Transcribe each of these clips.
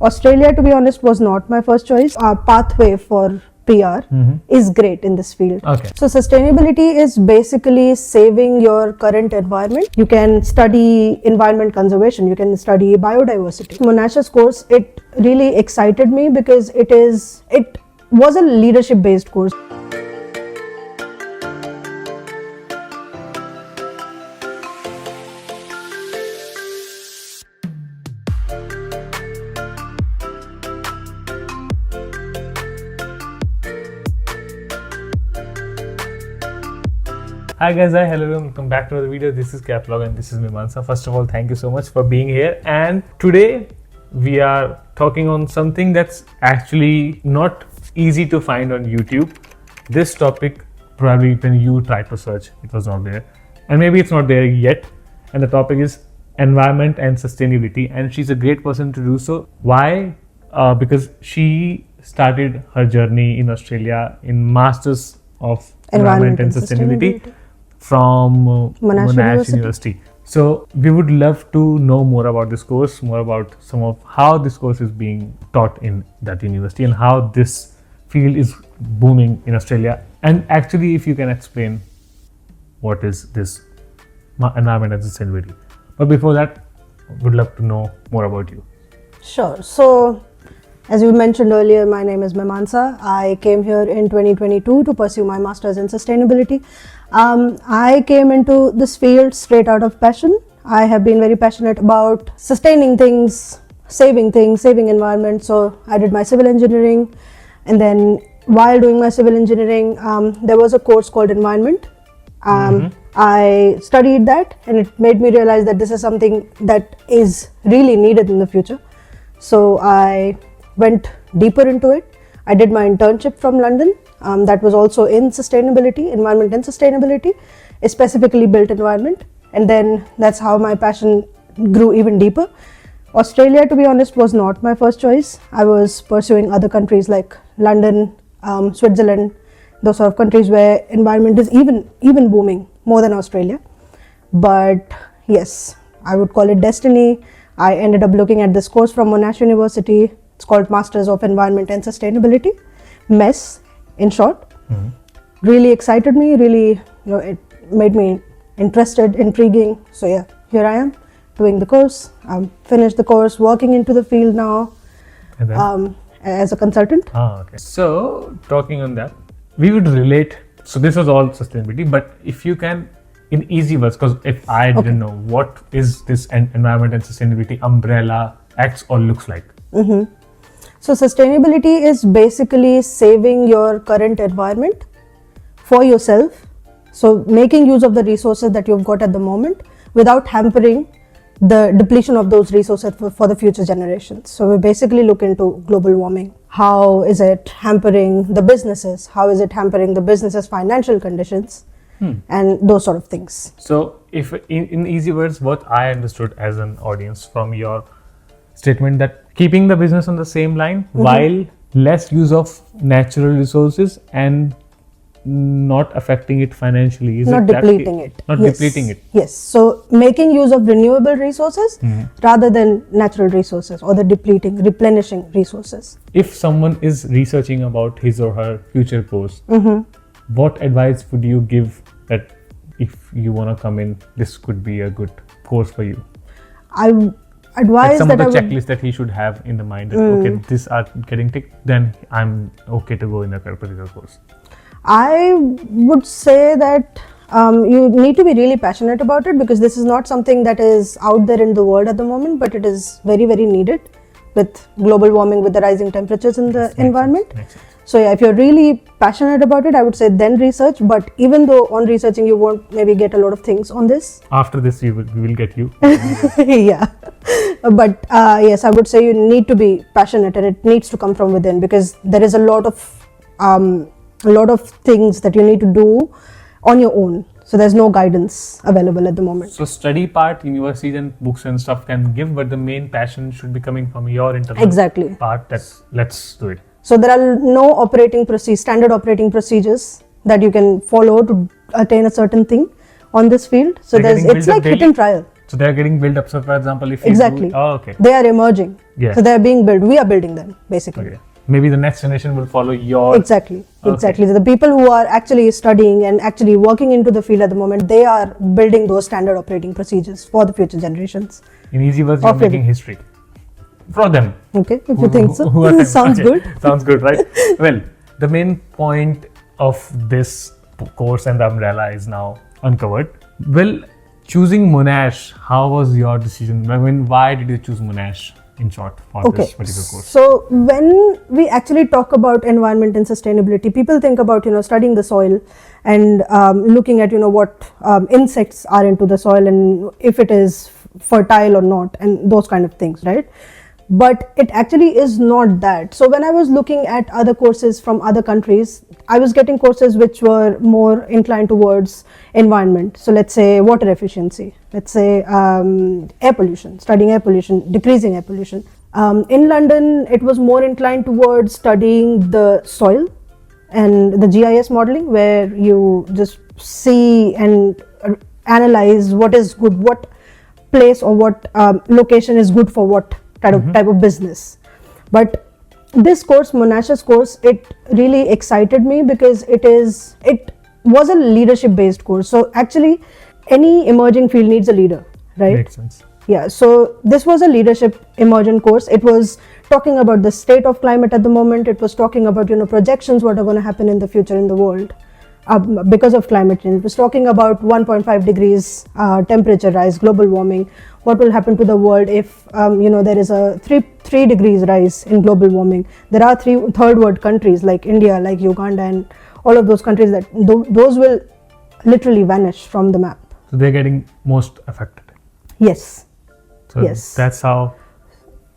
Australia, to be honest, was not my first choice. Our pathway for PR is great in this field. Okay. So sustainability is basically saving your current environment. You can study environment conservation, you can study biodiversity. Monash's course, it really excited me because it was a leadership based course. Hi guys, hi, hello, welcome back to another video. This is KapsTalks and this is Mimamsa. First of all, thank you so much for being here. And today we are talking on something that's actually not easy to find on YouTube. This topic, probably when you try to search, it was not there. And maybe it's not there yet. And the topic is environment and sustainability. And she's a great person to do so. Why? Because she started her journey in Australia in Masters of Environment and Sustainability. From Monash University. So we would love to know more about this course, more about some of how this course is being taught in that university and how this field is booming in Australia. And actually, if you can explain what is this environment and sustainability. But before that, would love to know more about you. Sure. So, as you mentioned earlier, my name is Mimamsa. I came here in 2022 to pursue my master's in sustainability. I came into this field straight out of passion. I have been very passionate about sustaining things, saving environment. So I did my civil engineering, and then while doing my civil engineering, there was a course called environment. I studied that, and it made me realize that this is something that is really needed in the future. So I went deeper into it. I did my internship from London. That was also in sustainability, environment and sustainability, a specifically built environment. And then that's how my passion grew even deeper. Australia, to be honest, was not my first choice. I was pursuing other countries like London, Switzerland, those sort of countries where environment is even booming more than Australia. But yes, I would call it destiny. I ended up looking at this course from Monash University. It's called Masters of Environment and Sustainability, MES in short. Really excited me, really, it made me interested, intriguing. So yeah, here I am doing the course. Finished the course, working into the field now as a consultant. Okay. So talking on that, we would relate. So this was all sustainability, but if you can, in easy words, because if I didn't know what is this environment and sustainability umbrella acts or looks like. So sustainability is basically saving your current environment for yourself. So making use of the resources that you've got at the moment without hampering the depletion of those resources for the future generations. So we basically look into global warming. How is it hampering the businesses? How is it hampering the businesses' financial conditions? And those sort of things. So if in easy words, what I understood as an audience from your statement, that keeping the business on the same line while less use of natural resources and not affecting it financially. Not depleting it. Not depleting it. Yes. So making use of renewable resources rather than natural resources or the replenishing resources. If someone is researching about his or her future course, what advice would you give that if you want to come in, this could be a good course for you? I advise some that of the checklist that he should have in the mind that okay, these are getting ticked, then I'm okay to go in a particular course. I would say that you need to be really passionate about it, because this is not something that is out there in the world at the moment, but it is very, very needed with global warming, with the rising temperatures in the environment. So yeah, if you're really passionate about it, I would say then research. But even though on researching you won't maybe get a lot of things on this. After this, we will get you. Yeah. But yes, I would say you need to be passionate, and it needs to come from within, because there is a lot of things that you need to do on your own. So there's no guidance available at the moment. So study part, universities and books and stuff can give, but the main passion should be coming from your internal part. Let's do it. So there are no standard operating procedures that you can follow to attain a certain thing on this field. So it's like hit and trial. So they're getting built up. So for example, if you Exactly. okay. They are emerging. Yeah. So they are being built. We are building them, basically. Okay. Maybe the next generation will follow your. Exactly. Okay. Exactly. The people who are actually studying and actually working into the field at the moment, they are building those standard operating procedures for the future generations. In easy words, you're making history for them. Okay, if you think so. Who are them? Sounds Okay. good. Sounds good, right? Well, the main point of this course and the umbrella is now uncovered. Well, choosing Monash, how was your decision? I mean, why did you choose Monash in short for this particular course? So when we actually talk about environment and sustainability, people think about studying the soil and looking at what insects are into the soil and if it is fertile or not and those kind of things, right? But it actually is not that. So when I was looking at other courses from other countries, I was getting courses which were more inclined towards environment. So let's say water efficiency, let's say air pollution, studying air pollution, decreasing air pollution. In London, it was more inclined towards studying the soil and the GIS modeling, where you just see and analyze what is good, what place or what location is good for what type of business. But this course, Monash's course, it really excited me because it was a leadership based course. So actually any emerging field needs a leader, right? Makes sense. Yeah, so this was a leadership immersion course. It was talking about the state of climate at the moment. It was talking about projections, what are going to happen in the future in the world because of climate change. It was talking about 1.5 degrees temperature rise, global warming. What will happen to the world if there is a 3 degrees rise in global warming? There are third world countries like India, like Uganda, and all of those countries that those will literally vanish from the map. So they're getting most affected. Yes. So yes. That's how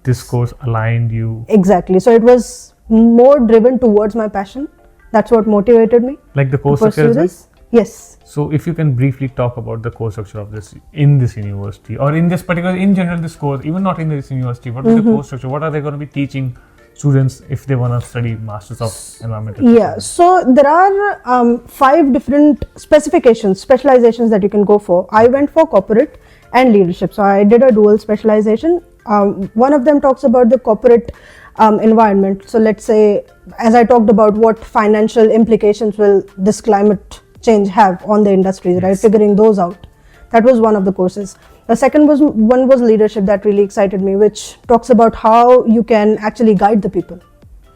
this course aligned you. Exactly. So it was more driven towards my passion. That's what motivated me. Like the course structure as well? Yes. So if you can briefly talk about the course structure of this in this university, or in this particular, in general, this course, even not in this university, what is the course structure? What are they going to be teaching students if they want to study Masters of Environmental Science? Yeah, so there are 5 different specializations that you can go for. I went for corporate and leadership. So I did a dual specialization. One of them talks about the corporate environment. So let's say, as I talked about, what financial implications will this climate change have on the industries, right? Figuring those out. That was one of the courses. The second one was leadership, that really excited me, which talks about how you can actually guide the people.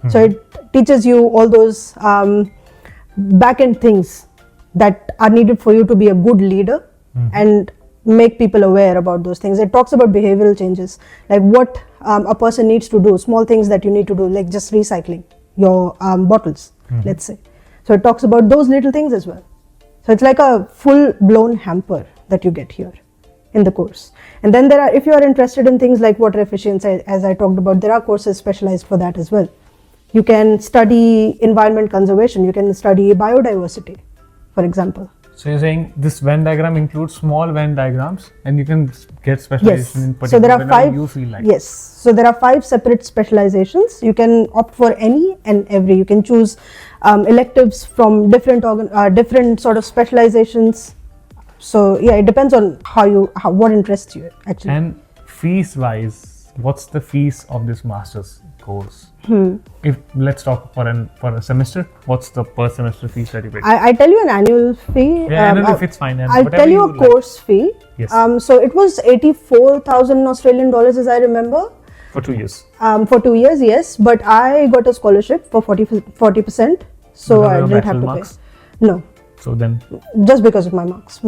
So it teaches you all those back-end things that are needed for you to be a good leader and make people aware about those things. It talks about behavioral changes, like what a person needs to do, small things that you need to do, like just recycling your bottles, let's say. So it talks about those little things as well. So it's like a full-blown hamper that you get here in the course. And then if you are interested in things like water efficiency, as I talked about, there are courses specialized for that as well. You can study environment conservation, you can study biodiversity, for example. So you're saying this Venn diagram includes small Venn diagrams, and you can get specialization in particular. So there are 5. You feel like. Yes. So there are 5 separate specializations. You can opt for any and every. You can choose electives from different sort of specializations. So yeah, it depends on what interests you actually. And fees wise, what's the fees of this master's course? If let's talk for a semester, what's the per semester fees that you pay? I tell you an annual fee. Yeah, annual if it's fine. I'll tell you a course fee. Yes. So it was 84,000 Australian dollars, as I remember. For 2 years. For 2 years, yes. But I got a scholarship for 40%. So I didn't have to marks? pay. No. So then. Just because of my marks.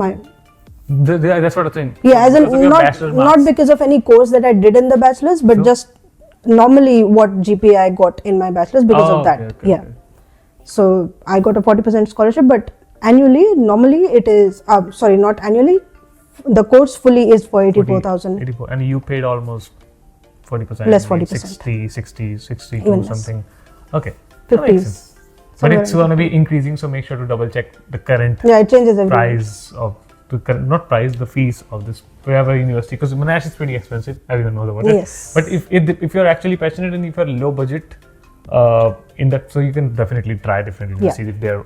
That's what I'm saying. Yeah, as in not because of any course that I did in the bachelor's, but just normally what GPA I got in my bachelor's because of that. Okay. So I got a 40% scholarship, but annually, normally it is, not annually, the course fully is for 84,000. 84, and you paid almost 40%. Less 40%. 62 something. Okay. 50s. But it's going to be increasing, so make sure to double check the current it changes every price of the fees of this wherever university, because Monash is pretty expensive. Everyone knows about it. Yes. But if you're actually passionate and if you're low budget in that, so you can definitely try different universities if they're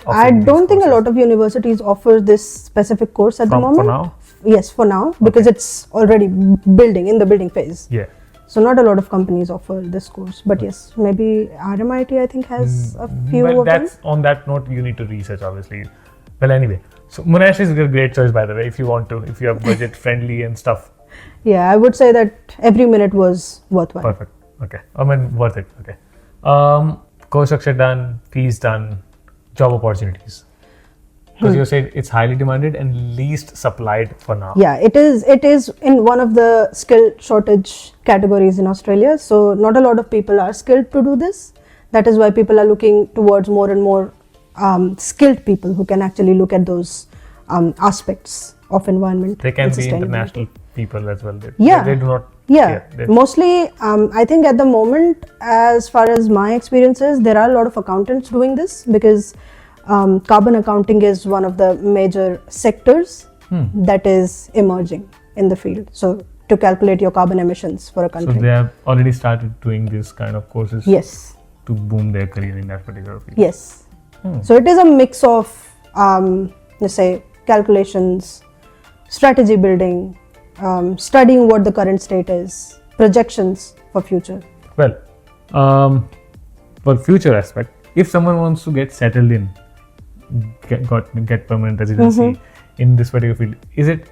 I don't think a lot of universities offer this specific course at the moment. yes, for now, because it's already in the building phase. Yeah. So not a lot of companies offer this course, but yes, maybe RMIT I think has a few Well, of them. that's on that note, you need to research, obviously. Well, anyway, so Monash is a great choice, by the way, if you want to, if you have budget friendly and stuff. Yeah, I would say that every minute was worthwhile. Perfect. Okay. I mean, worth it. Okay. Course structure done, fees done, job opportunities. Because you said it's highly demanded and least supplied for now. Yeah, it is in one of the skill shortage categories in Australia. So not a lot of people are skilled to do this. That is why people are looking towards more and more skilled people who can actually look at those aspects of environment. They can and be sustainability. international people as well. They do not. Yeah, care. mostly I think at the moment, as far as my experience is, there are a lot of accountants doing this because carbon accounting is one of the major sectors that is emerging in the field. So to calculate your carbon emissions for a country. So they have already started doing this kind of courses. Yes. To boom their career in that particular field. Yes. So it is a mix of, let's say, calculations, strategy building, studying what the current state is, projections for future. Well, for future aspect, if someone wants to get settled in, get permanent residency in this particular field, is it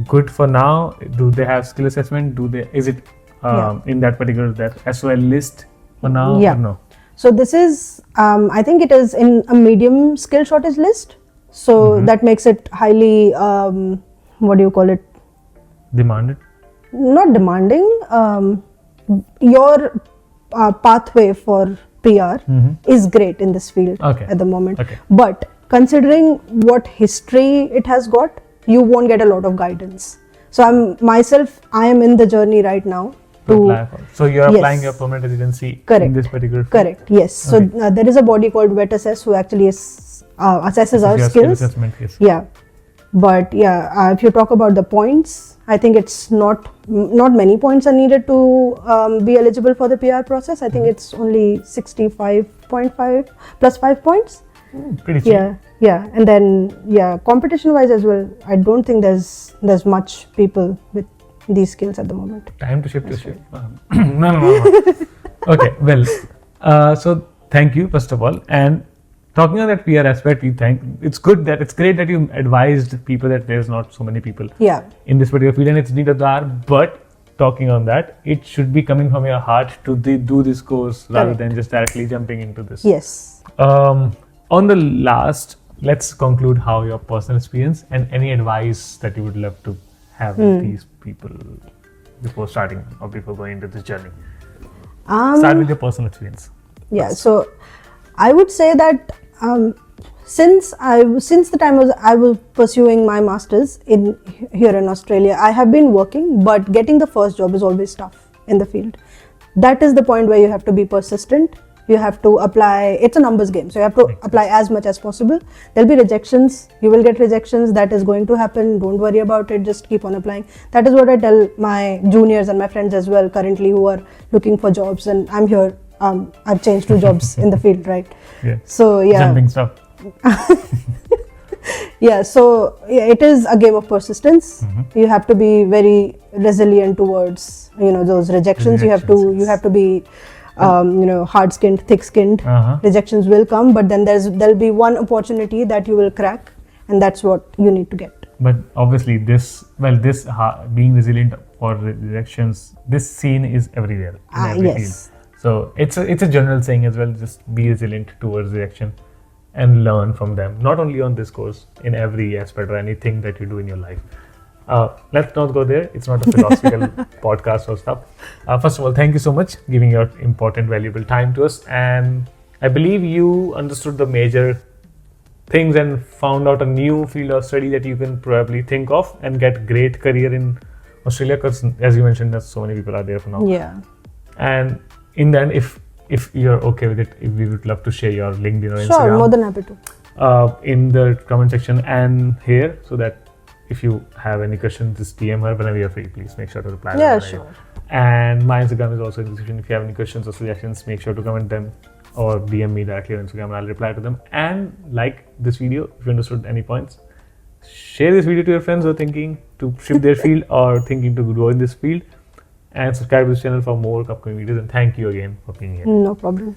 good for now? Do they have skill assessment? Is it in that particular SOL list for now? Yeah. Or no? So this is, I think it is in a medium skill shortage list. So that makes it highly, what do you call it? Demanded? Not demanding. Your pathway for PR is great in this field at the moment. Okay. But considering what history it has got, you won't get a lot of guidance. So I am in the journey right now. So you're applying your permanent residency in this particular field? Correct, yes. So there is a body called VetAssess who actually assesses our skills. Assessment, yes. Yeah. But yeah, if you talk about the points, I think it's not many points are needed to be eligible for the PR process. I think it's only 65.5 plus 5 points. Pretty cheap. Yeah. And then competition wise as well, I don't think there's much people with these skills at the moment. Time to shift your ship. No. Okay, well, so thank you first of all. And talking on that PR aspect, it's great that you advised people that there's not so many people in this particular field and it's needed there. But talking on that, it should be coming from your heart to do this course rather than just directly jumping into this. Yes. On the last, let's conclude how your personal experience and any advice that you would love to have with these people before starting or before going into this journey. Start with your personal experience. Yeah, so I would say that since the time I was pursuing my masters here in Australia, I have been working, but getting the first job is always tough in the field. That is the point where you have to be persistent. You have to apply. It's a numbers game, so you have to apply as much as possible. There'll be rejections. You will get rejections. That is going to happen. Don't worry about it. Just keep on applying. That is what I tell my juniors and my friends as well currently who are looking for jobs. And I'm here. I've changed 2 jobs in the field, right? Yeah. So jumping stuff. It is a game of persistence. You have to be very resilient towards those rejections. You have to be hard-skinned, thick-skinned. Rejections will come, but then there'll be one opportunity that you will crack, and that's what you need to get. But obviously, being resilient for rejections, this scene is everywhere in every field. So it's a general saying as well. Just be resilient towards rejection and learn from them. Not only on this course, in every aspect or anything that you do in your life. Let's not go there. It's not a philosophical podcast or stuff. First of all, thank you so much giving your important, valuable time to us. And I believe you understood the major things and found out a new field of study that you can probably think of and get great career in Australia. Because as you mentioned, there's so many people are there for now. Yeah. And in the end, if you're okay with it, we would love to share your LinkedIn or Instagram. Sure, more than happy to. In the comment section and here, so that if you have any questions, just DM her whenever you're free. Please make sure to reply. Yeah, sure. And my Instagram is also in the description. If you have any questions or suggestions, make sure to comment them or DM me directly on Instagram and I'll reply to them. And like this video, if you understood any points, Share this video to your friends who are thinking to shift their field or thinking to grow in this field. And subscribe to this channel for more upcoming videos. And thank you again for being here. No problem.